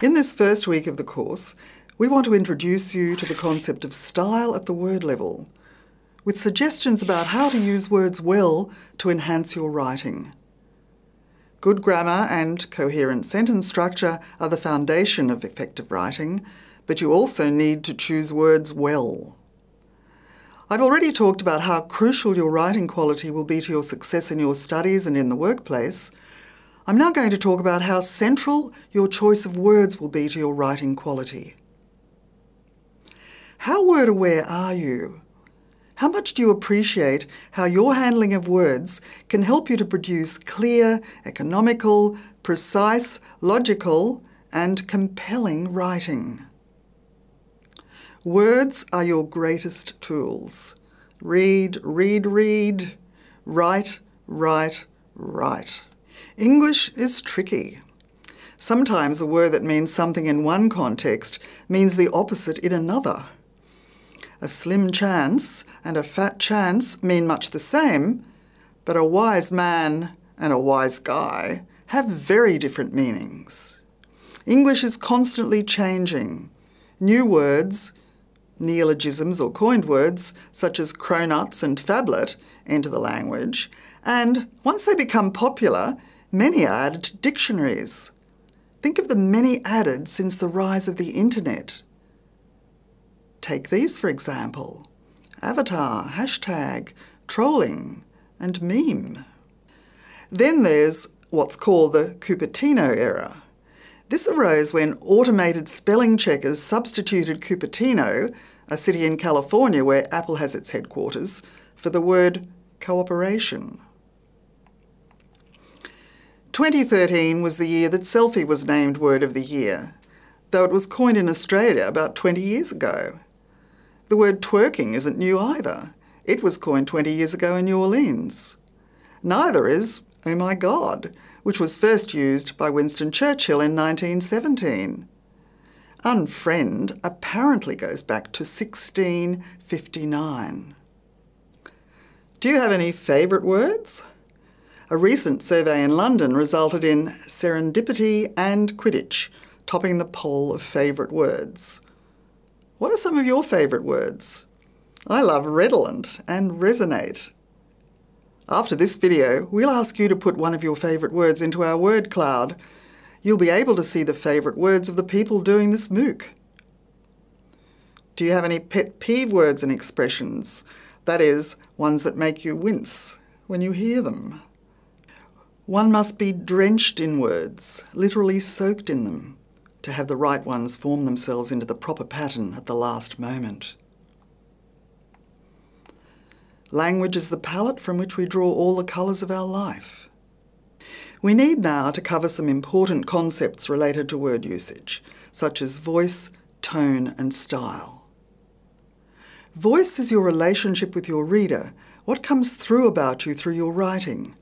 In this first week of the course, we want to introduce you to the concept of style at the word level, with suggestions about how to use words well to enhance your writing. Good grammar and coherent sentence structure are the foundation of effective writing, but you also need to choose words well. I've already talked about how crucial your writing quality will be to your success in your studies and in the workplace. I'm now going to talk about how central your choice of words will be to your writing quality. How word-aware are you? How much do you appreciate how your handling of words can help you to produce clear, economical, precise, logical, and compelling writing? Words are your greatest tools. Read, read, read. Write, write, write. English is tricky. Sometimes a word that means something in one context means the opposite in another. A slim chance and a fat chance mean much the same, but a wise man and a wise guy have very different meanings. English is constantly changing. New words, neologisms or coined words such as cronuts and phablet enter the language, and once they become popular, many are added to dictionaries. Think of the many added since the rise of the internet. Take these for example: avatar, hashtag, trolling, and meme. Then there's what's called the Cupertino era. This arose when automated spelling checkers substituted Cupertino, a city in California where Apple has its headquarters, for the word cooperation. 2013 was the year that selfie was named Word of the Year, though it was coined in Australia about 20 years ago. The word twerking isn't new either. It was coined 20 years ago in New Orleans. Neither is oh my God, which was first used by Winston Churchill in 1917. Unfriend apparently goes back to 1659. Do you have any favourite words? A recent survey in London resulted in serendipity and Quidditch topping the poll of favourite words. What are some of your favourite words? I love redolent and resonate. After this video, we'll ask you to put one of your favourite words into our word cloud. You'll be able to see the favourite words of the people doing this MOOC. Do you have any pet peeve words and expressions? That is, ones that make you wince when you hear them. One must be drenched in words, literally soaked in them, to have the right ones form themselves into the proper pattern at the last moment. Language is the palette from which we draw all the colours of our life. We need now to cover some important concepts related to word usage, such as voice, tone, and style. Voice is your relationship with your reader, what comes through about you through your writing,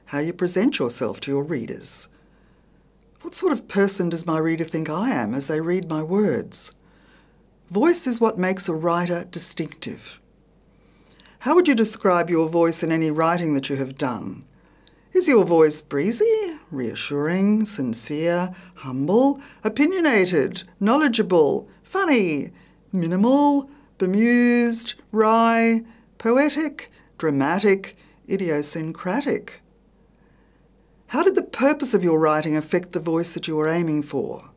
how you present yourself to your readers. What sort of person does my reader think I am as they read my words? Voice is what makes a writer distinctive. How would you describe your voice in any writing that you have done? Is your voice breezy, reassuring, sincere, humble, opinionated, knowledgeable, funny, minimal, bemused, wry, poetic, dramatic, idiosyncratic? How did the purpose of your writing affect the voice that you are aiming for?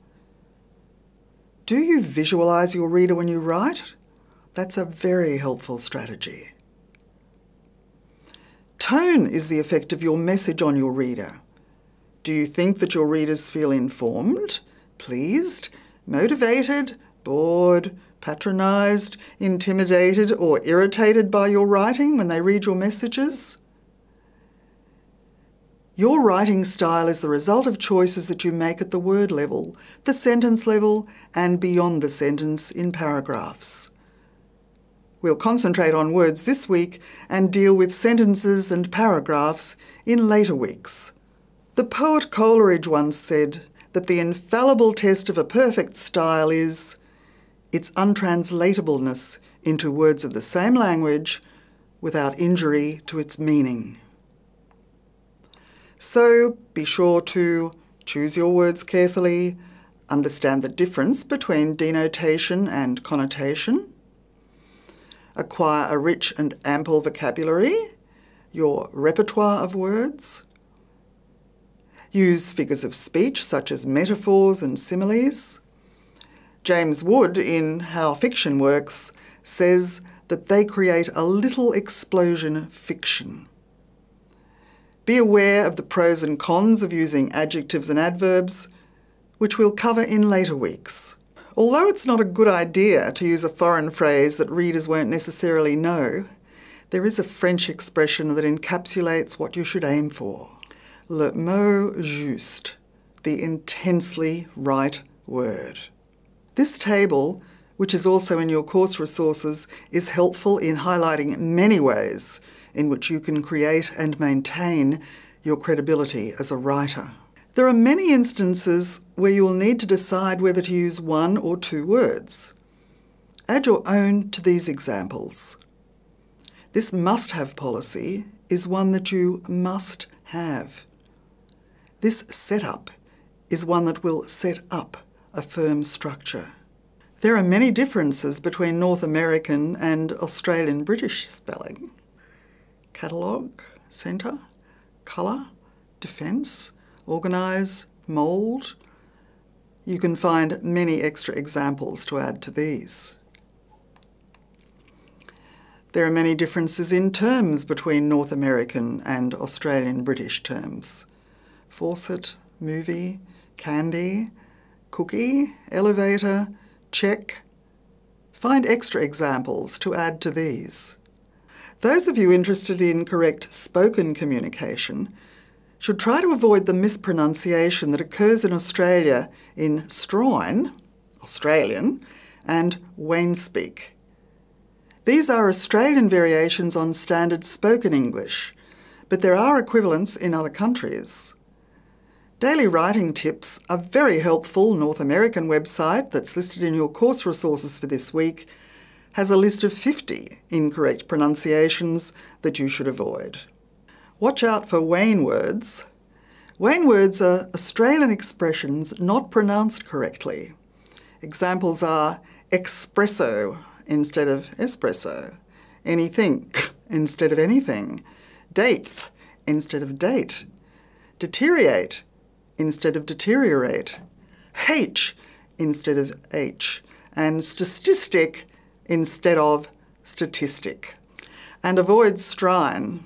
Do you visualise your reader when you write? That's a very helpful strategy. Tone is the effect of your message on your reader. Do you think that your readers feel informed, pleased, motivated, bored, patronised, intimidated, or irritated by your writing when they read your messages? Your writing style is the result of choices that you make at the word level, the sentence level, and beyond the sentence in paragraphs. We'll concentrate on words this week and deal with sentences and paragraphs in later weeks. The poet Coleridge once said that the infallible test of a perfect style is its untranslatableness into words of the same language without injury to its meaning. So be sure to choose your words carefully, understand the difference between denotation and connotation, acquire a rich and ample vocabulary, your repertoire of words, use figures of speech such as metaphors and similes. James Wood, in How Fiction Works, says that they create a little explosion fiction. Be aware of the pros and cons of using adjectives and adverbs, which we'll cover in later weeks. Although it's not a good idea to use a foreign phrase that readers won't necessarily know, there is a French expression that encapsulates what you should aim for. Le mot juste, the intensely right word. This table, which is also in your course resources, is helpful in highlighting many ways in which you can create and maintain your credibility as a writer. There are many instances where you will need to decide whether to use one or two words. Add your own to these examples. This must-have policy is one that you must have. This setup is one that will set up a firm structure. There are many differences between North American and Australian British spelling. Catalogue, centre, colour, defence, organise, mould. You can find many extra examples to add to these. There are many differences in terms between North American and Australian British terms. Faucet, movie, candy, cookie, elevator, check. Find extra examples to add to these. Those of you interested in correct spoken communication should try to avoid the mispronunciation that occurs in Australia in Stroin, Australian, and Wainspeak. These are Australian variations on standard spoken English, but there are equivalents in other countries. Daily Writing Tips, a very helpful North American website that's listed in your course resources for this week, has a list of 50 incorrect pronunciations that you should avoid. Watch out for Wayne words. Wayne words are Australian expressions not pronounced correctly. Examples are espresso instead of espresso, anything instead of anything, date instead of date, deteriorate instead of deteriorate, H instead of H, and statistic instead of statistic. And avoid strine,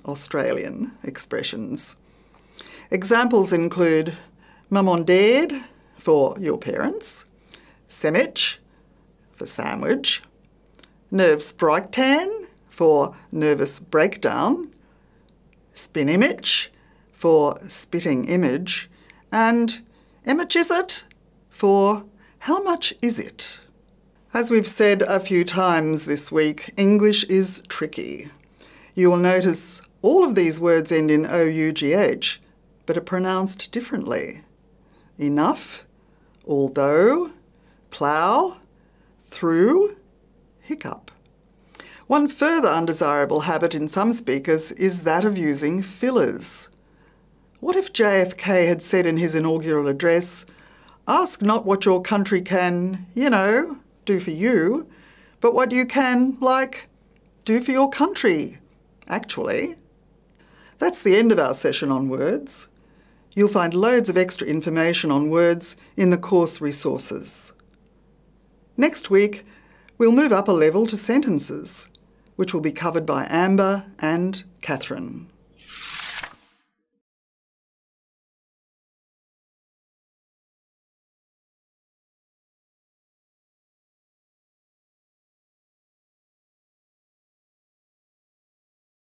Australian expressions. Examples include maman dad for your parents, sandwich for sandwich, nervsbreakdown for nervous breakdown, spin image for spitting image, and much is it for how much is it? As we've said a few times this week, English is tricky. You will notice all of these words end in OUGH, but are pronounced differently. Enough, although, plough, through, hiccup. One further undesirable habit in some speakers is that of using fillers. What if JFK had said in his inaugural address, "Ask not what your country can, do for you, but what you can, do for your country, actually." That's the end of our session on words. You'll find loads of extra information on words in the course resources. Next week, we'll move up a level to sentences, which will be covered by Amber and Catherine.